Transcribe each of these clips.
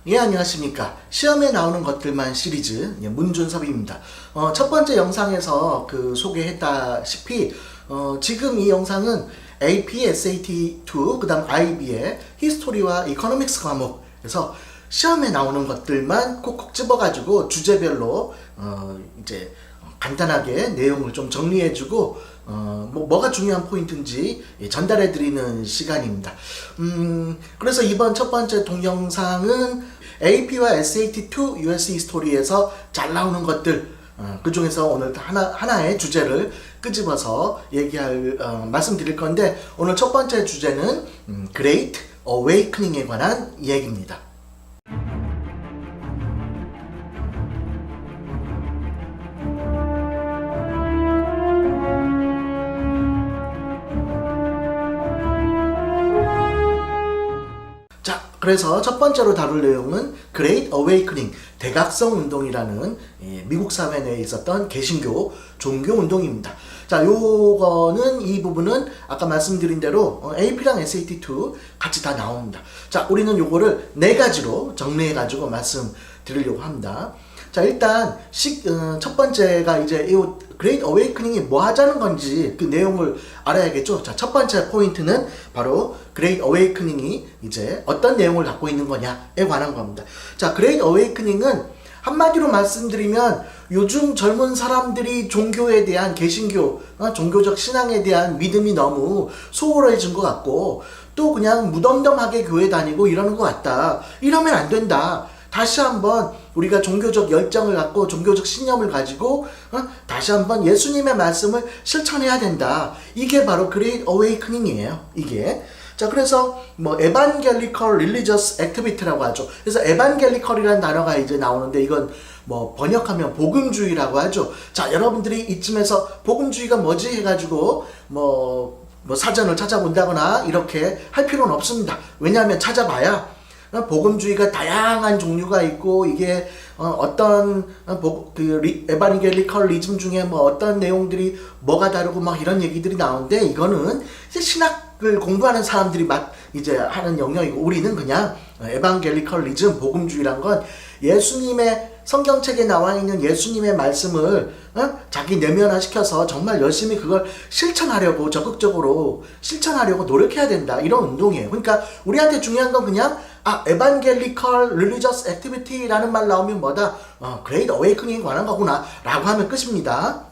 예, 안녕하십니까. 시험에 나오는 것들만 시리즈 문준섭입니다. 첫 번째 영상에서 소개했다시피 지금 이 영상은 AP, SAT2, 그 다음 IB의 히스토리와 이코노믹스 과목에서 시험에 나오는 것들만 콕콕 집어가지고 주제별로 이제 간단하게 내용을 좀 정리해주고 뭐가 중요한 포인트인지 전달해드리는 시간입니다. 그래서 이번 첫 번째 동영상은 AP와 SAT2 US 히스토리에서 잘 나오는 것들, 그 중에서 오늘 하나의 주제를 끄집어서 말씀드릴 건데, 오늘 첫 번째 주제는 Great Awakening에 관한 이야기입니다. 그래서 첫 번째로 다룰 내용은 Great Awakening, 대각성 운동이라는 미국 사회 내에 있었던 개신교 종교 운동입니다. 자, 요거는 이 부분은 아까 말씀드린 대로 AP랑 SAT2 같이 다 나옵니다. 자, 우리는 요거를 네 가지로 정리해가지고 말씀드리려고 합니다. 자, 일단 첫 번째가 이제 이 Great Awakening이 뭐 하자는 건지 그 내용을 알아야겠죠. 자, 첫 번째 포인트는 바로 Great Awakening이 이제 어떤 내용을 갖고 있는 거냐에 관한 겁니다. 자, Great Awakening은 한마디로 말씀드리면 요즘 젊은 사람들이 종교에 대한 개신교, 종교적 신앙에 대한 믿음이 너무 소홀해진 것 같고 또 그냥 무덤덤하게 교회 다니고 이러는 것 같다. 이러면 안 된다. 다시 한번 우리가 종교적 열정을 갖고 종교적 신념을 가지고 다시 한번 예수님의 말씀을 실천해야 된다. 이게 바로 Great Awakening이에요. 이게. 자, 그래서 Evangelical Religious Activity라고 하죠. 그래서 Evangelical이라는 단어가 이제 나오는데 이건 번역하면 복음주의라고 하죠. 자, 여러분들이 이쯤에서 복음주의가 뭐지 해가지고 사전을 찾아본다거나 이렇게 할 필요는 없습니다. 왜냐하면 찾아봐야 복음주의가 다양한 종류가 있고 이게 어떤 에반게리컬리즘 중에 어떤 내용들이 뭐가 다르고 이런 얘기들이 나오는데 이거는 이제 신학을 공부하는 사람들이 이제 하는 영역이고 우리는 그냥 에반게리컬리즘 복음주의란 건 예수님의 성경책에 나와 있는 예수님의 말씀을 자기 내면화시켜서 정말 열심히 그걸 실천하려고 적극적으로 실천하려고 노력해야 된다. 이런 운동이에요. 그러니까 우리한테 중요한 건 그냥 Evangelical Religious Activity라는 말 나오면 뭐다? Great Awakening에 관한 거구나 라고 하면 끝입니다.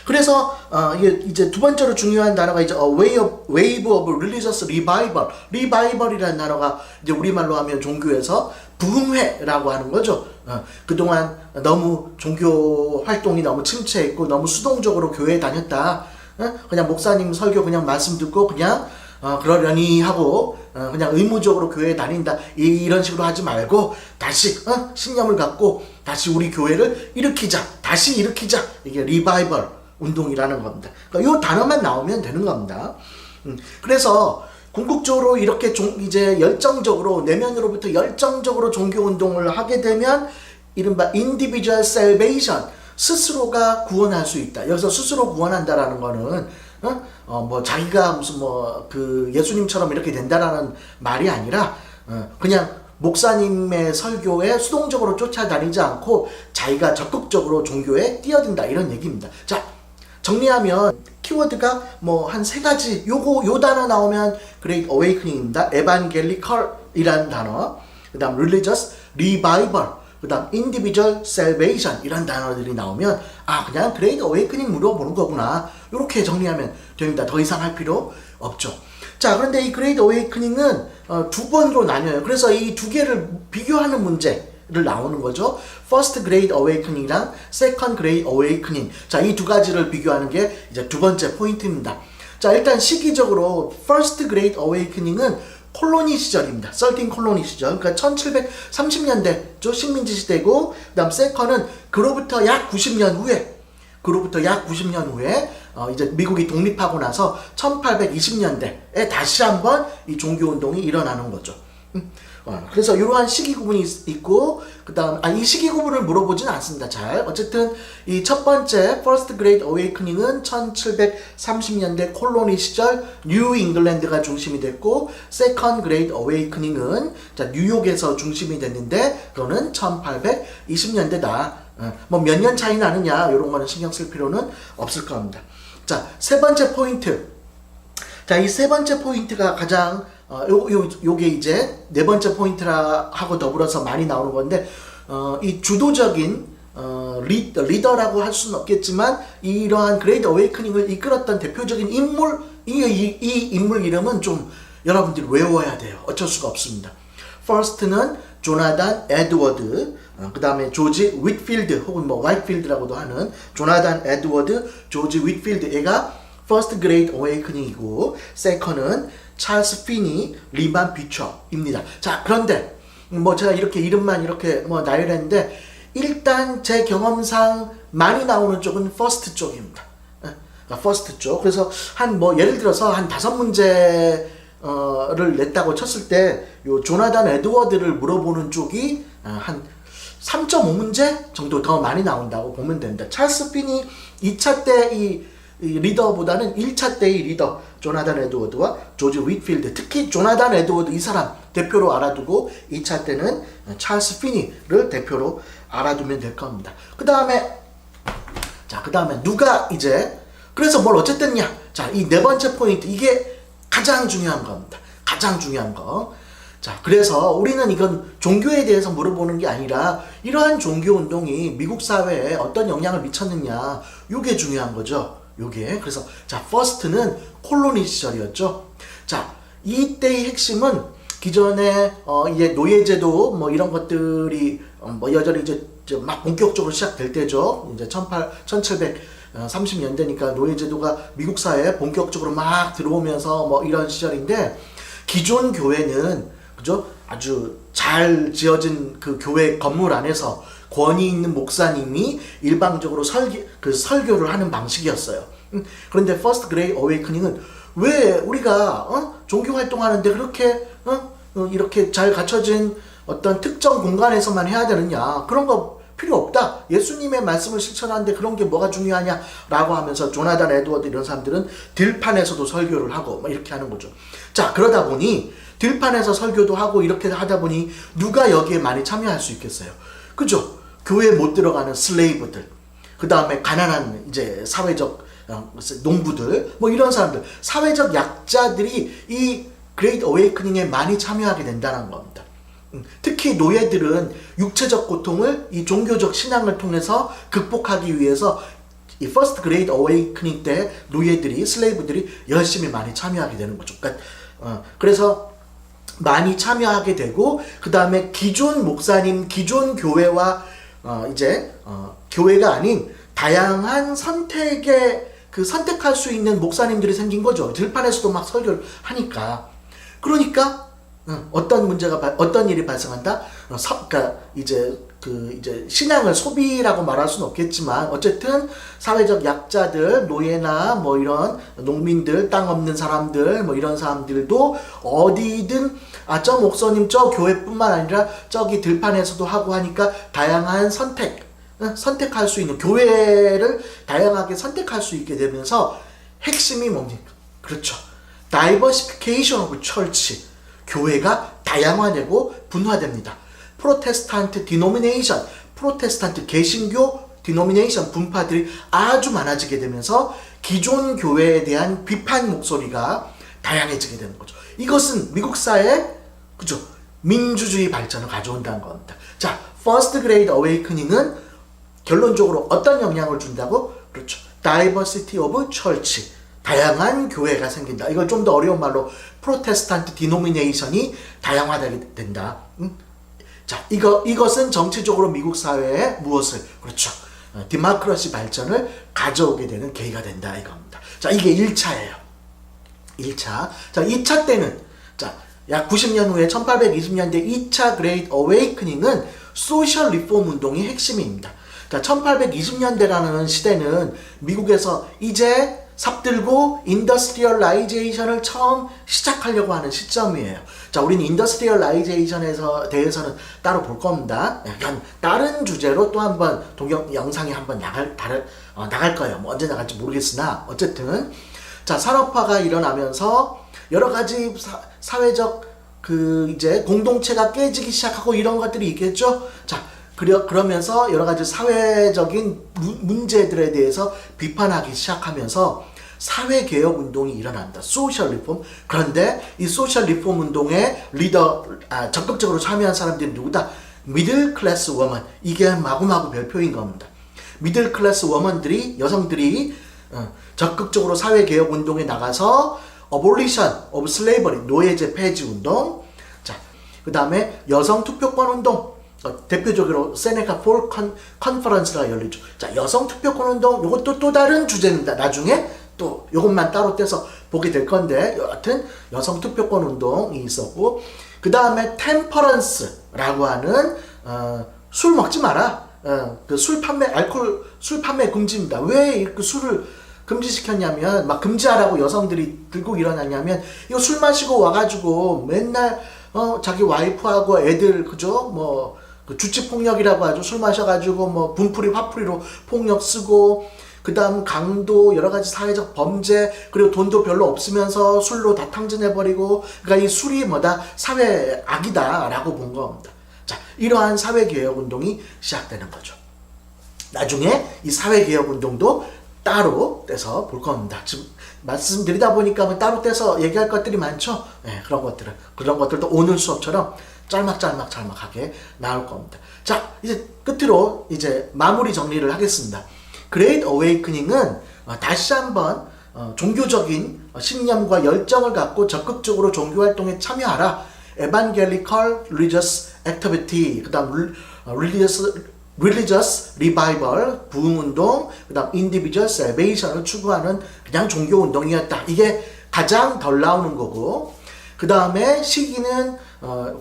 그래서 이제 두 번째로 중요한 단어가 이제 Wave of Religious Revival, Revival이라는 단어가 이제 우리말로 하면 종교에서 부흥회라고 하는 거죠. 그동안 너무 종교 활동이 너무 침체했고 너무 수동적으로 교회에 다녔다. 그냥 목사님 설교 그냥 말씀 듣고 그냥 그러려니 하고 그냥 의무적으로 교회에 다닌다. 이런 식으로 하지 말고 다시 신념을 갖고 다시 우리 교회를 다시 일으키자. 이게 리바이벌 운동이라는 겁니다. 그러니까 이 단어만 나오면 되는 겁니다. 그래서 궁극적으로 이렇게 이제 열정적으로 내면으로부터 열정적으로 종교 운동을 하게 되면 이른바 individual salvation, 스스로가 구원할 수 있다. 여기서 스스로 구원한다라는 거는 자기가 무슨 예수님처럼 이렇게 된다라는 말이 아니라 그냥 목사님의 설교에 수동적으로 쫓아다니지 않고 자기가 적극적으로 종교에 뛰어든다 이런 얘기입니다. 자, 정리하면 키워드가 한 세 가지 요 단어 나오면 Great Awakening입니다. Evangelical이라는 단어, 그 다음 Religious Revival, 그 다음 Individual Salvation 이런 단어들이 나오면 그냥 Great Awakening 물어보는 거구나 이렇게 정리하면 됩니다. 더 이상 할 필요 없죠. 자, 그런데 이 Great Awakening은 두 번으로 나뉘어요. 그래서 이 두 개를 비교하는 문제를 나오는 거죠. First Great Awakening이랑 Second Great Awakening. 자, 이 두 가지를 비교하는 게 이제 두 번째 포인트입니다. 자, 일단 시기적으로 First Great Awakening은 콜로니 시절입니다. 13 콜로니 시절. 그러니까 1730년대죠. 식민지 시대고, 그 다음 세컨은 그로부터 약 90년 후에 이제 미국이 독립하고 나서 1820년대에 다시 한번 이 종교 운동이 일어나는 거죠. 그래서 이러한 시기 구분이 있고, 그 다음, 이 시기 구분을 물어보진 않습니다. 잘. 어쨌든, 이 첫 번째, First Great Awakening은 1730년대 콜로니 시절 뉴 잉글랜드가 중심이 됐고, Second Great Awakening은 자, 뉴욕에서 중심이 됐는데, 그거는 1820년대다. 뭐 몇 년 차이 나느냐, 이런 거는 신경 쓸 필요는 없을 겁니다. 자, 세 번째 포인트. 자, 이 세 번째 포인트가 가장 요게 이제 네 번째 포인트라 하고 더불어서 많이 나오는 건데, 이 주도적인 리더라고 할 수는 없겠지만 이러한 그레이트 어웨이크닝을 이끌었던 대표적인 인물, 이 인물 이름은 좀 여러분들이 외워야 돼요. 어쩔 수가 없습니다. 퍼스트는 조나단 에드워드, 그 다음에 조지 윗필드 혹은 뭐 화이트필드라고도 하는 조나단 에드워드, 조지 윗필드, 얘가 First Great Awakening이고, 세컨은 찰스 피니, 리만 비처입니다. 자, 그런데 뭐 제가 이렇게 이름만 이렇게 뭐 나열했는데, 일단 제 경험상 많이 나오는 쪽은 First 쪽입니다. First 쪽. 그래서 한 뭐 예를 들어서 한 5문제를 냈다고 쳤을 때, 요 조나단 에드워드를 물어보는 쪽이 한 3.5문제 정도 더 많이 나온다고 보면 됩니다. 찰스 피니 2차 때 이 리더보다는 1차 때의 리더 조나단 에드워드와 조지 윗필드, 특히 조나단 에드워드 이 사람 대표로 알아두고 2차 때는 찰스 피니를 대표로 알아두면 될 겁니다. 그 다음에 누가 이제 그래서 뭘 어쨌든냐, 자, 이 네 번째 포인트, 이게 가장 중요한 겁니다. 가장 중요한 거. 자, 그래서 우리는 이건 종교에 대해서 물어보는 게 아니라 이러한 종교 운동이 미국 사회에 어떤 영향을 미쳤느냐, 이게 중요한 거죠. 요게. 그래서 자, 퍼스트는 콜로니 시절이었죠. 자, 이때의 핵심은 기존에 이제 노예제도 뭐 이런 것들이 뭐 여전히 이제 막 본격적으로 시작될 때죠. 이제 1730년대니까 노예제도가 미국 사회에 본격적으로 막 들어오면서 뭐 이런 시절인데, 기존 교회는 그죠? 아주 잘 지어진 그 교회 건물 안에서 권위 있는 목사님이 일방적으로 설교를 하는 방식이었어요. 그런데 First Great Awakening은 왜 우리가 종교 활동하는데 그렇게 이렇게 잘 갖춰진 어떤 특정 공간에서만 해야 되느냐, 그런 거 필요 없다. 예수님의 말씀을 실천하는데 그런 게 뭐가 중요하냐라고 하면서 조나단 에드워드 이런 사람들은 들판에서도 설교를 하고 막 이렇게 하는 거죠. 자, 그러다 보니 들판에서 설교도 하고 이렇게 하다 보니 누가 여기에 많이 참여할 수 있겠어요? 그죠? 교회에 못 들어가는 슬레이브들, 그 다음에 가난한 이제 사회적 농부들, 뭐 이런 사람들, 사회적 약자들이 이 그레이트 어웨이크닝에 많이 참여하게 된다는 겁니다. 특히 노예들은 육체적 고통을 이 종교적 신앙을 통해서 극복하기 위해서 이 퍼스트 그레이트 어웨이크닝 때 노예들이, 슬레이브들이 열심히 많이 참여하게 되는 거죠. 그러니까 그래서 많이 참여하게 되고, 그 다음에 기존 목사님, 기존 교회와 교회가 아닌 다양한 선택할 수 있는 목사님들이 생긴 거죠. 들판에서도 막 설교를 하니까. 그러니까 어떤 일이 발생한다? 그러니까 이제 신앙을 소비라고 말할 수는 없겠지만, 어쨌든 사회적 약자들, 노예나 뭐 이런 농민들, 땅 없는 사람들, 뭐 이런 사람들도 어디든 저 목사님 저 교회뿐만 아니라 저기 들판에서도 하고 하니까 다양한 선택할 수 있는, 교회를 다양하게 선택할 수 있게 되면서 핵심이 뭡니까? 그렇죠. Diversification of Church. 교회가 다양화되고 분화됩니다. 프로테스탄트 디노미네이션, 프로테스탄트 개신교 디노미네이션 분파들이 아주 많아지게 되면서 기존 교회에 대한 비판 목소리가 다양해지게 되는 거죠. 이것은 미국 사회에 그죠? 민주주의 발전을 가져온다는 겁니다. 자, First Great Awakening은 결론적으로 어떤 영향을 준다고? 그렇죠. Diversity of Church. 다양한 교회가 생긴다. 이걸 좀 더 어려운 말로 프로테스탄트 디노미네이션이 다양화되게 된다. 자, 이것은 정치적으로 미국 사회에 무엇을, 그렇죠, 디모크라시 발전을 가져오게 되는 계기가 된다 이겁니다. 자, 이게 1차예요. 1차. 자, 2차 때는 약 90년 후에 1820년대 2차 그레이트 어웨이크닝은 소셜 리폼 운동이 핵심입니다. 자, 1820년대라는 시대는 미국에서 이제 삽들고 인더스트리얼라이제이션을 처음 시작하려고 하는 시점이에요. 자, 우리는 인더스트리얼라이제이션에서 대해서는 따로 볼 겁니다. 약간 다른 주제로 또 한번 영상이 한번 나갈 거예요. 뭐 언제 나갈지 모르겠으나 어쨌든 자, 산업화가 일어나면서 여러 가지 사회적 이제 공동체가 깨지기 시작하고 이런 것들이 있겠죠. 자, 그러면서 여러 가지 사회적인 문제들에 대해서 비판하기 시작하면서 사회개혁 운동이 일어난다. 소셜 리폼. 그런데 이 소셜 리폼 운동에 적극적으로 참여한 사람들이 누구다? 미들 클래스 워먼. 이게 마구마구 별표인 겁니다. 미들 클래스 워먼들이, 여성들이 적극적으로 사회개혁 운동에 나가서 abolition of slavery, 노예제 폐지 운동. 자, 그 다음에 여성 투표권 운동. 대표적으로 세네카 폴 컨퍼런스가 열리죠. 자, 여성 투표권 운동, 요것도 또 다른 주제입니다. 나중에 또 요것만 따로 떼서 보게 될 건데, 여하튼 여성 투표권 운동이 있었고, 그 다음에 템퍼런스라고 하는 술 먹지 마라. 술 판매 금지입니다. 왜 그 술을 금지시켰냐면, 막 금지하라고 여성들이 들고 일어났냐면, 이거 술 마시고 와가지고 맨날 자기 와이프하고 애들 그죠? 주치폭력이라고 하죠. 술 마셔가지고 뭐 분풀이 화풀이로 폭력 쓰고, 그 다음 강도, 여러 가지 사회적 범죄, 그리고 돈도 별로 없으면서 술로 다 탕진해버리고, 그러니까 이 술이 사회 악이다라고 본 겁니다. 자, 이러한 사회개혁 운동이 시작되는 거죠. 나중에 이 사회개혁 운동도 따로 떼서 볼 겁니다. 지금 말씀드리다 보니까 따로 떼서 얘기할 것들이 많죠. 네, 그런 것들도 오늘 수업처럼 짤막하게 나올 겁니다. 자, 이제 끝으로 이제 마무리 정리를 하겠습니다. Great Awakening은 다시 한번 종교적인 신념과 열정을 갖고 적극적으로 종교 활동에 참여하라. Evangelical Religious Activity, 그 다음 Religious Revival, 부흥운동, 그 다음 Individual Salvation을 추구하는 그냥 종교운동이었다. 이게 가장 덜 나오는 거고, 그 다음에 시기는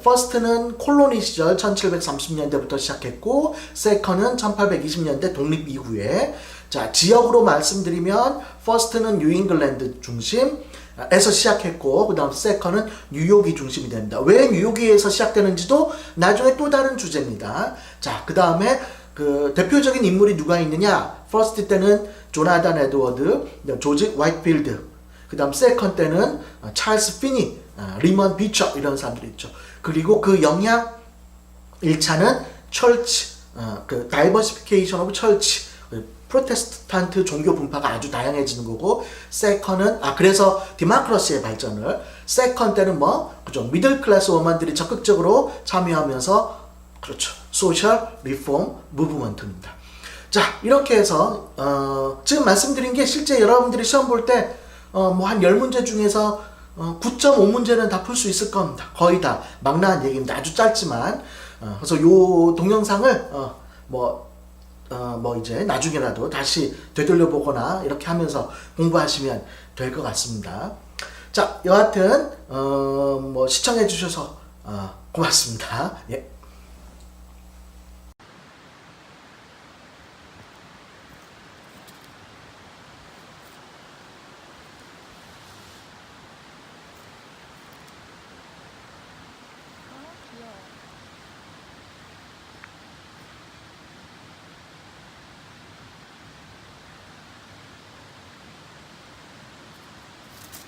first는 콜로니 시절 1730년대부터 시작했고, second는 1820년대 독립 이후에. 자, 지역으로 말씀드리면 first는 뉴잉글랜드 중심에서 시작했고, 그 다음 second는 뉴욕이 중심이 됩니다. 왜 뉴욕에서 시작되는지도 나중에 또 다른 주제입니다. 자, 그 다음에 대표적인 인물이 누가 있느냐? first 때는 조나단 에드워드, 조지 화이트필드, 그 다음 세컨 때는 찰스 피니, 리먼 비처, 이런 사람들이 있죠. 그리고 그 영향 1차는 철치, 다이버시피케이션 오브 철치, 프로테스탄트 종교 분파가 아주 다양해지는 거고, 세컨은 그래서 디마크러시의 발전을, 세컨 때는 그죠, 미들 클래스 워먼들이 적극적으로 참여하면서, 그렇죠, 소셜 리폼 무브먼트입니다. 자, 이렇게 해서 지금 말씀드린 게 실제 여러분들이 시험 볼 때 한 10문제 중에서 9.5문제는 다 풀 수 있을 겁니다. 거의 다 막 나온 얘기입니다. 아주 짧지만. 그래서 요 동영상을 이제 나중에라도 다시 되돌려 보거나 이렇게 하면서 공부하시면 될 것 같습니다. 자, 여하튼 시청해 주셔서 고맙습니다. 예.